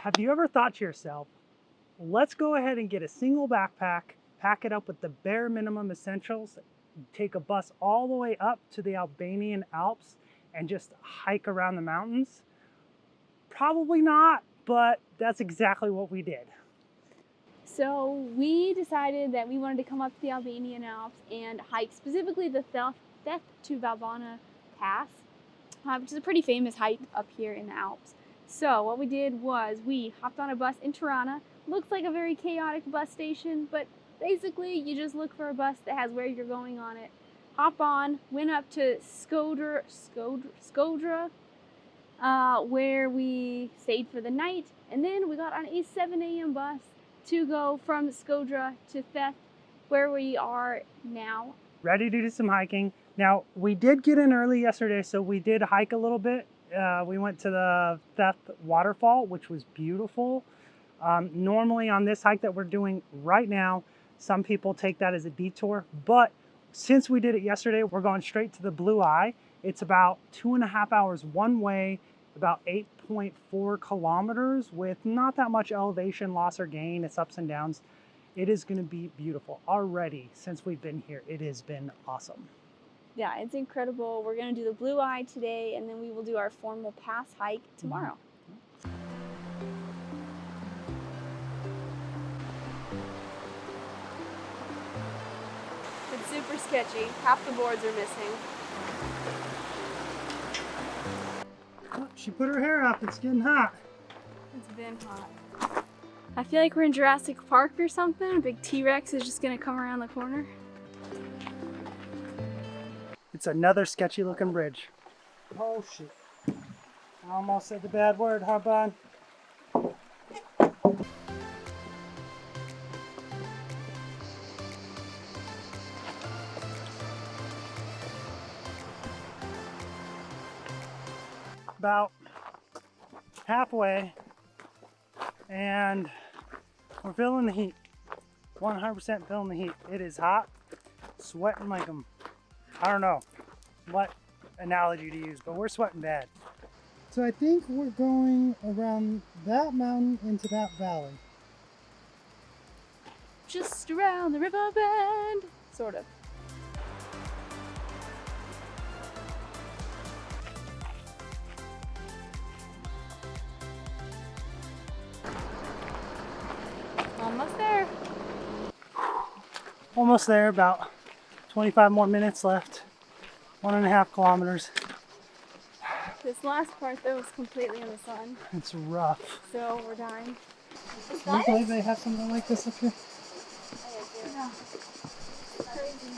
Have you ever thought to yourself, let's go ahead and get a single backpack, pack it up with the bare minimum essentials, take a bus all the way up to the Albanian Alps and just hike around the mountains? Probably not, but that's exactly what we did. So we decided that we wanted to come up to the Albanian Alps and hike specifically the Theth to Valbonë pass, which is a pretty famous hike up here in the Alps. So what we did was we hopped on a bus in Tirana. Looks like a very chaotic bus station, but basically you just look for a bus that has where you're going on it. Hop on, went up to Skodra, where we stayed for the night, and then we got on a 7 a.m. bus to go from Skodra to Theth, where we are now. Ready to do some hiking. Now, we did get in early yesterday, so we did hike a little bit. We went to the Theth waterfall, which was beautiful. Normally on this hike that we're doing right now, some people take that as a detour, but since we did it yesterday, we're going straight to the Blue Eye. It's about 2.5 hours one way, about 8.4 kilometers with not that much elevation loss or gain. It's ups and downs. It is going to be beautiful. Already, since we've been here, it has been awesome. Yeah, it's incredible. We're going to do the Blue Eye today, and then we will do our formal pass hike tomorrow. It's super sketchy. Half the boards are missing. Oh, she put her hair up. It's getting hot. It's been hot. I feel like we're in Jurassic Park or something. A big T-Rex is just going to come around the corner. It's another sketchy looking bridge. Oh shit. I almost said the bad word, huh, bud? About halfway, and we're feeling the heat. 100% feeling the heat. It is hot, sweating like I don't know what analogy to use, but we're sweating bad. So I think we're going around that mountain into that valley. Just around the river bend, sort of. Almost there. Almost there, about 25 more minutes left. 1.5 kilometers. This last part though was completely in the sun. It's rough. So we're dying. Can you believe they have something like this up here? Yeah. Crazy.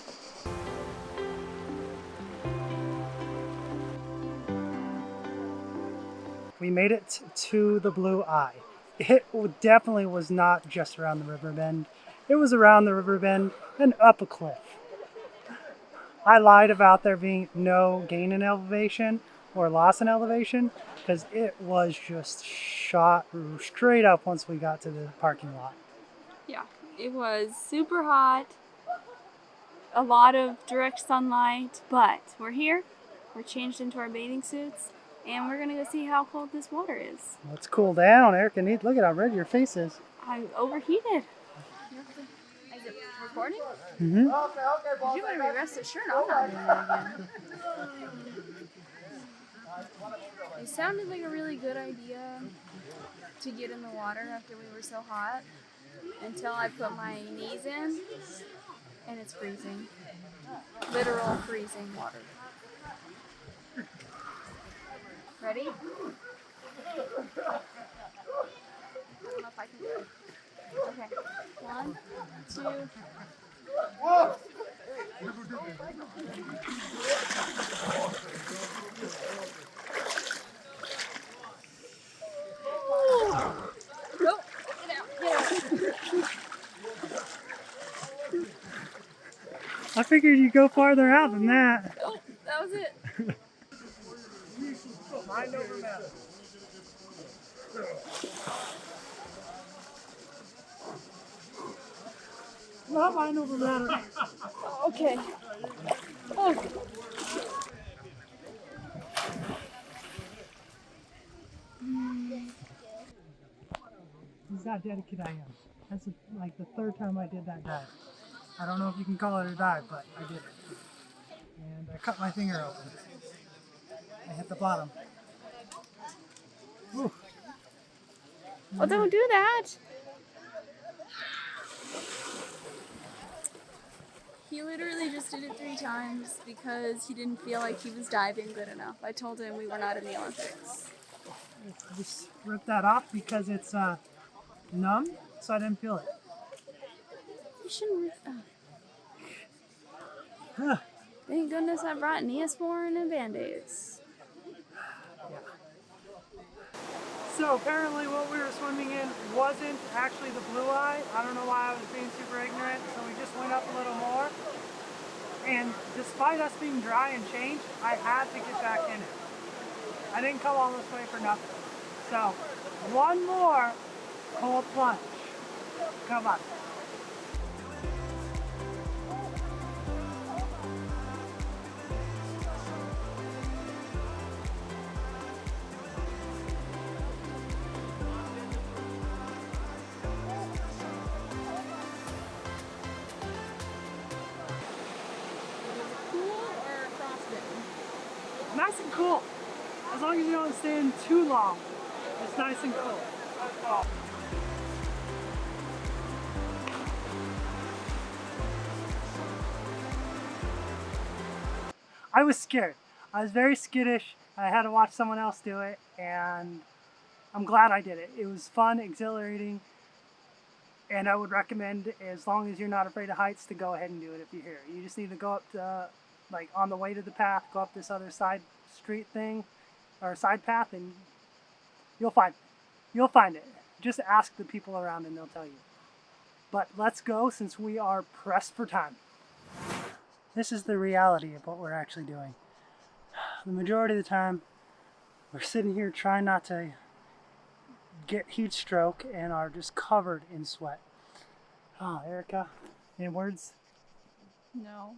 We made it to the Blue Eye. It definitely was not just around the river bend. It was around the river bend and up a cliff. I lied about there being no gain in elevation or loss in elevation because it was just shot straight up once we got to the parking lot. Yeah, it was super hot, a lot of direct sunlight, but we're here, we're changed into our bathing suits, and we're gonna go see how cold this water is. Let's cool down, Erica. Look at how red your face is. I'm overheated. Is it recording? Mm-hmm. You better be rest assured I'm not doing that again. It sounded like a really good idea to get in the water after we were so hot until I put my knees in and it's freezing. Literal freezing water. Ready? I don't know if I can do it. Okay. 1, 2. Nope. Get out. I figured you'd go farther out than that. Oh, that was it. Mind over matter. Not mind over matter. Okay. Oh. how dedicated I am. That's like the third time I did that dive. I don't know if you can call it a dive, but I did it. And I cut my finger open. I hit the bottom. Whew. Well, don't do that. He literally just did it 3 times because he didn't feel like he was diving good enough. I told him we were not in the Olympics. Just rip that off because it's numb, so I didn't feel it. You shouldn't. Thank goodness I brought Neosporin and Band-Aids. So apparently what we were swimming in wasn't actually the blue eye. I don't know why I was being super ignorant, so we just went up a little more. And despite us being dry and changed, I had to get back in it. I didn't come all this way for nothing. So, one more cold plunge. Come on. Nice and cool. As long as you don't stay in too long, it's nice and cool. Oh. I was scared. I was very skittish. I had to watch someone else do it, and I'm glad I did it. It was fun, exhilarating, and I would recommend, as long as you're not afraid of heights, to go ahead and do it if you're here. You just need to go up to, like on the way to the path, go up this other side street thing, or side path, and you'll find it. Just ask the people around and they'll tell you. But let's go, since we are pressed for time. This is the reality of what we're actually doing. The majority of the time, we're sitting here trying not to get heat stroke and are just covered in sweat. Oh, Erica, any words? No.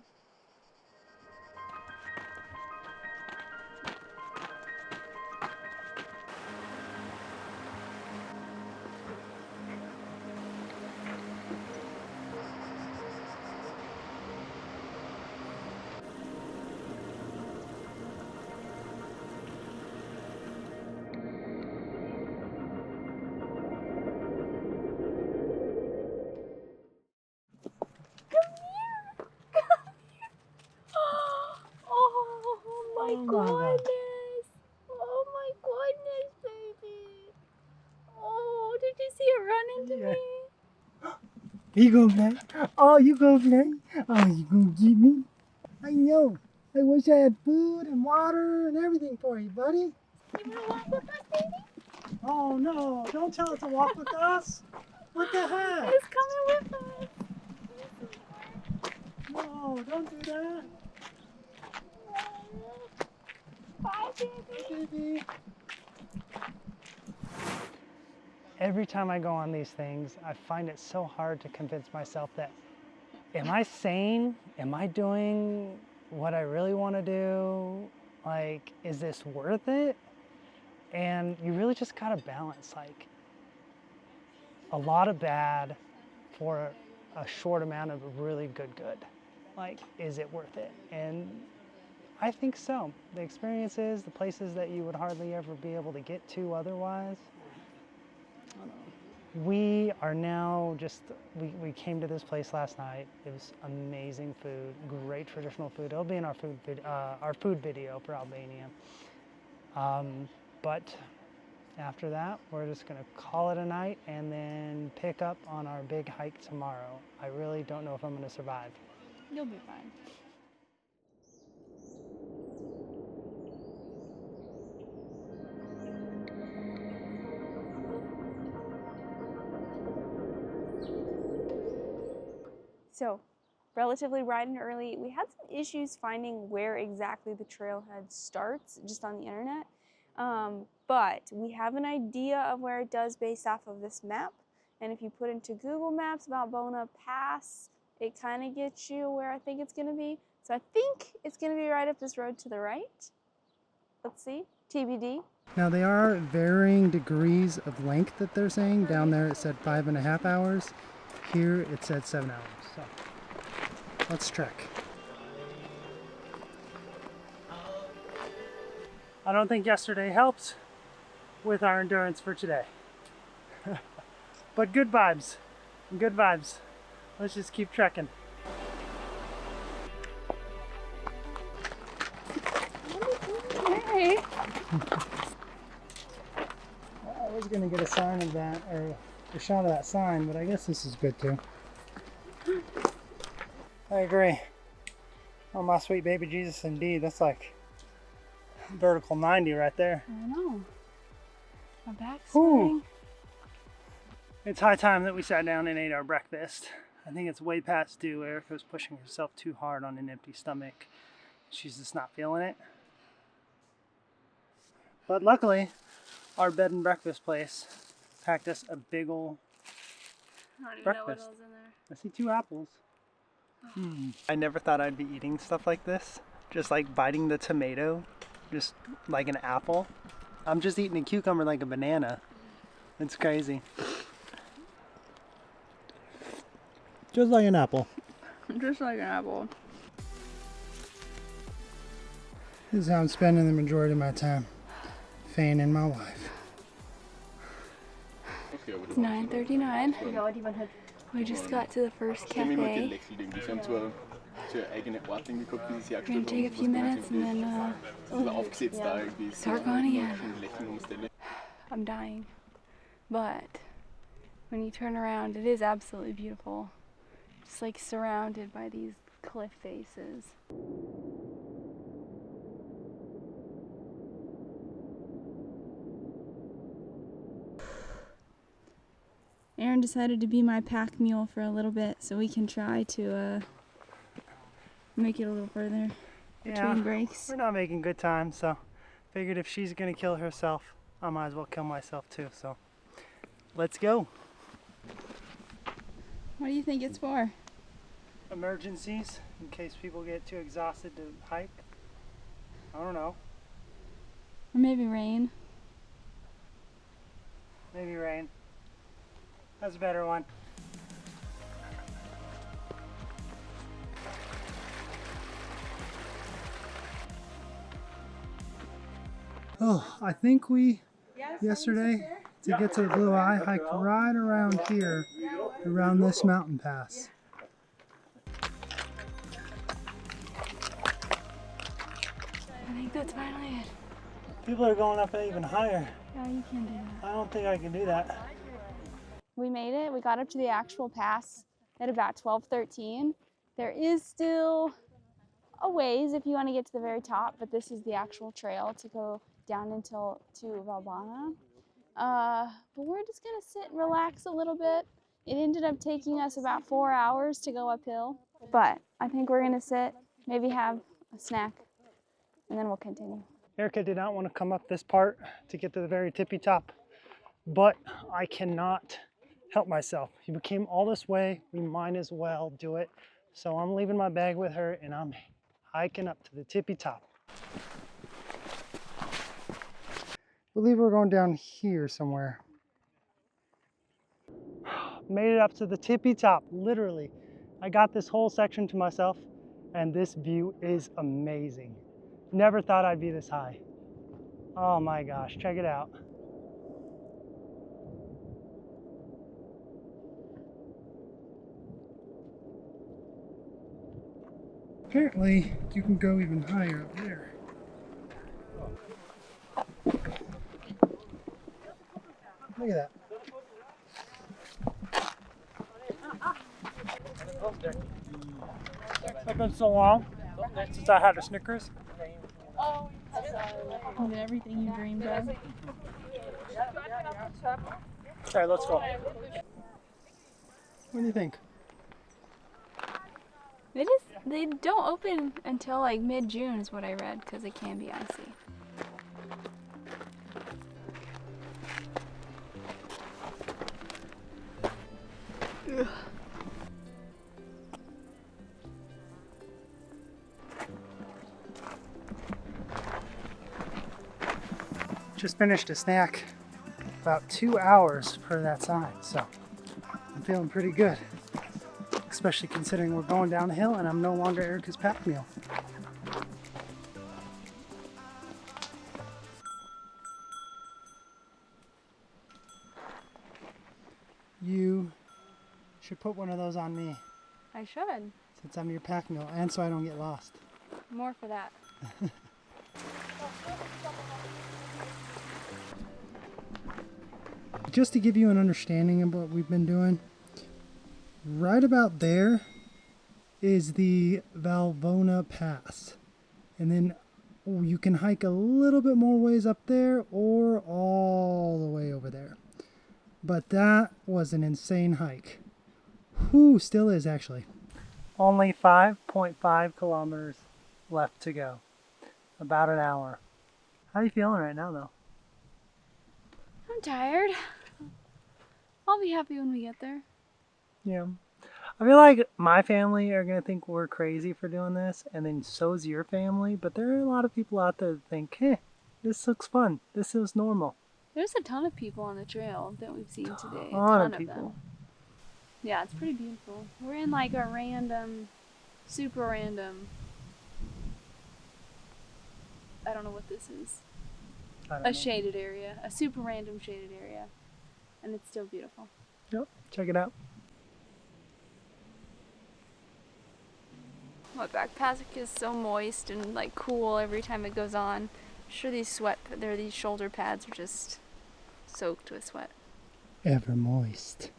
Oh my God. Oh my goodness, baby. Oh, did you see it run into me? You gonna play? Oh, you gonna play? Oh, you gonna get me? I know. I wish I had food and water and everything for you, buddy. You wanna walk with us, baby? Oh no, don't tell it to walk with us. What the heck? It's coming with us. No, don't do that. Bye, baby. Baby. Every time I go on these things, I find it so hard to convince myself that, am I sane? Am I doing what I really want to do? Like, is this worth it? And you really just gotta balance, like, a lot of bad for a short amount of really good. Like, is it worth it? And I think so. The experiences, the places that you would hardly ever be able to get to otherwise. We are now just, we came to this place last night. It was amazing food, great traditional food. It'll be in our food video for Albania. But after that, we're just gonna call it a night and then pick up on our big hike tomorrow. I really don't know if I'm gonna survive. You'll be fine. So, relatively bright and early, we had some issues finding where exactly the trailhead starts just on the internet. But we have an idea of where it does based off of this map. And if you put into Google Maps Valbonë Pass, it kind of gets you where I think it's going to be. So I think it's going to be right up this road to the right. let's see, TBD. Now they are varying degrees of length that they're saying. Down there it said 5.5 hours. Here it said 7 hours. So let's trek. I don't think yesterday helped with our endurance for today. But good vibes. Good vibes. Let's just keep trekking. Hey. I was gonna get a sign of that, or a shot of that sign, but I guess this is good too. I agree. Oh my sweet baby Jesus, indeed. That's like vertical 90 right there. I know. My back's Ooh. sweating. It's high time that we sat down and ate our breakfast. I think it's way past due. Erica was pushing herself too hard on an empty stomach. She's just not feeling it. But luckily, our bed and breakfast place packed us a big ol' I don't even breakfast. know what else in there. I see 2 apples. I never thought I'd be eating stuff like this. Just like biting the tomato, just like an apple. I'm just eating a cucumber like a banana. It's crazy. Just like an apple. Just like an apple. This is how I'm spending the majority of my time. Feigning my wife. It's 9:39. We just got to the first cafe. We're gonna take a few minutes and then start going again. I'm dying. But when you turn around, it is absolutely beautiful. Just like surrounded by these cliff faces. Aaron decided to be my pack mule for a little bit so we can try to make it a little further between breaks. We're not making good time, so figured if she's gonna kill herself, I might as well kill myself too, so let's go. What do you think it's for? Emergencies, in case people get too exhausted to hike. I don't know. Or maybe rain. Maybe rain. That's a better one. Oh, I think we, yesterday, to get to the Blue Eye, hiked right around here, around this mountain pass. I think that's finally it. People are going up even higher. Yeah, you can do that. I don't think I can do that. We made it. We got up to the actual pass at about 12:13. There is still a ways if you want to get to the very top, but this is the actual trail to go down to Valbonë. But we're just gonna sit and relax a little bit. It ended up taking us about 4 hours to go uphill, but I think we're gonna sit, maybe have a snack, and then we'll continue. Erica did not want to come up this part to get to the very tippy top, but I cannot help myself. We came all this way, we might as well do it. So I'm leaving my bag with her and I'm hiking up to the tippy top. I believe we're going down here somewhere. Made it up to the tippy top, literally. I got this whole section to myself and this view is amazing. Never thought I'd be this high. Oh my gosh, check it out. Apparently, you can go even higher up there. Look at that. It's been so long since I had a Snickers. And everything you dreamed of. Okay, let's go. What do you think? They don't open until like mid-June is what I read, because it can be icy. Ugh. Just finished a snack, about 2 hours per that sign, so I'm feeling pretty good. Especially considering we're going down the hill and I'm no longer Erica's pack mule. You should put one of those on me, I should. since I'm your pack mule, and so I don't get lost. More for that. Just to give you an understanding of what we've been doing, right about there is the Valbonë Pass. And then you can hike a little bit more ways up there or all the way over there. But that was an insane hike. Whew, still is actually. Only 5.5 kilometers left to go. About an hour. How are you feeling right now though? I'm tired. I'll be happy when we get there. Yeah. I feel like my family are going to think we're crazy for doing this, and then so's your family, but there are a lot of people out there that think, hey, this looks fun. This is normal. There's a ton of people on the trail that we've seen today. A Ton ton of of them. people. Yeah, it's pretty beautiful. We're in like a random, super random, I don't know what this is. I don't A know. shaded area. A super random shaded area. And it's still beautiful. Yep, check it out. My backpack is so moist and like cool every time it goes on. I'm sure these shoulder pads are just soaked with sweat. Ever moist.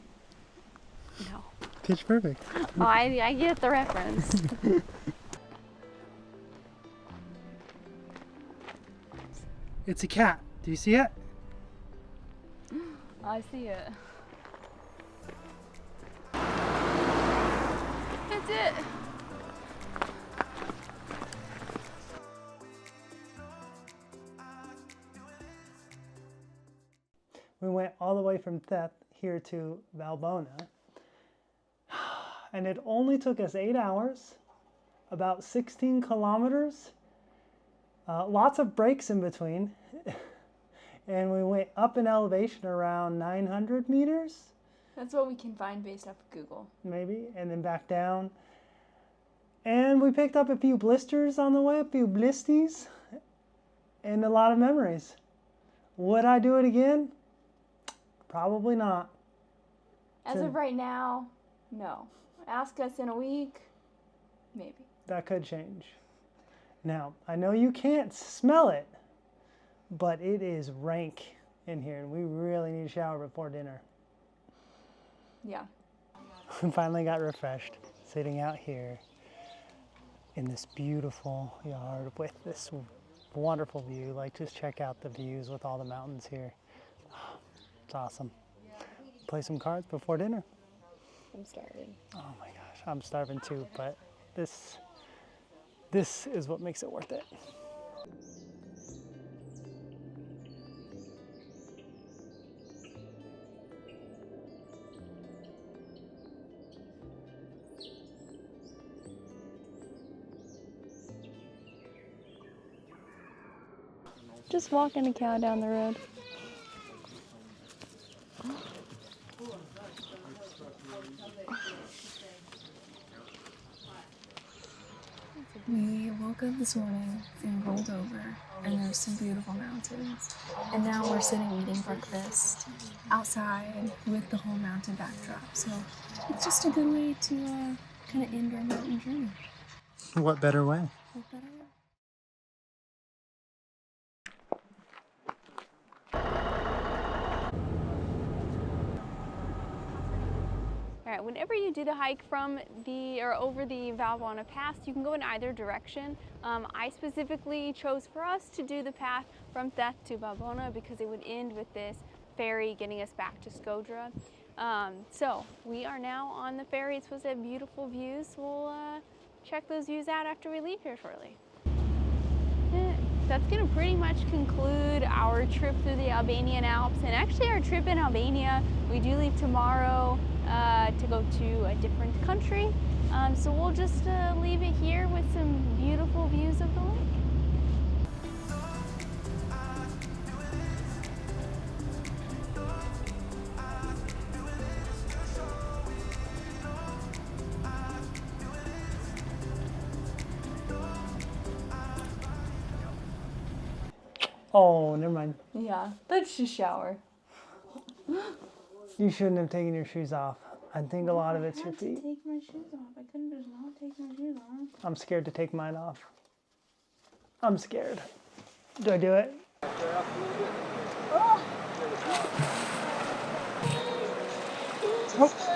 No. Pitch perfect. Oh, I get the reference. It's a cat. Do you see it? I see it. That's it. We went all the way from Theth here to Valbonë. And it only took us 8 hours, about 16 kilometers, lots of breaks in between. And we went up in elevation around 900 meters, That's what we can find based off of Google. maybe, and then back down. And we picked up a few blisters on the way, a few blisties, and a lot of memories. Would I do it again? Probably not. As of right now, no. Ask us in a week, maybe. That could change. Now, I know you can't smell it, but it is rank in here, and we really need a shower before dinner. Yeah. We finally got refreshed, sitting out here in this beautiful yard with this wonderful view. Like, just check out the views with all the mountains here. It's awesome. Play some cards before dinner. I'm starving. Oh my gosh, I'm starving too, but this is what makes it worth it. Just walking a cow down the road. We woke up this morning and rolled over, and there's some beautiful mountains. And now we're sitting eating breakfast outside with the whole mountain backdrop. So it's just a good way to kind of end our mountain journey. What better way? What better way? All right, whenever you do the hike from over the Valbonë Pass, you can go in either direction. I specifically chose for us to do the path from Theth to Valbonë because it would end with this ferry getting us back to Skodra. So we are now on the ferry. It's supposed to have beautiful views. We'll check those views out after we leave here shortly. That's going to pretty much conclude our trip through the Albanian Alps, and actually our trip in Albania. We do leave tomorrow to go to a different country, so we'll just leave it here with some beautiful views of the lake. Oh, never mind. Yeah, that's just shower. You shouldn't have taken your shoes off. I think a lot of it's your feet. Take my shoes off. I couldn't just not take my shoes off. I'm scared to take mine off. I'm scared. Do I do it? Oh.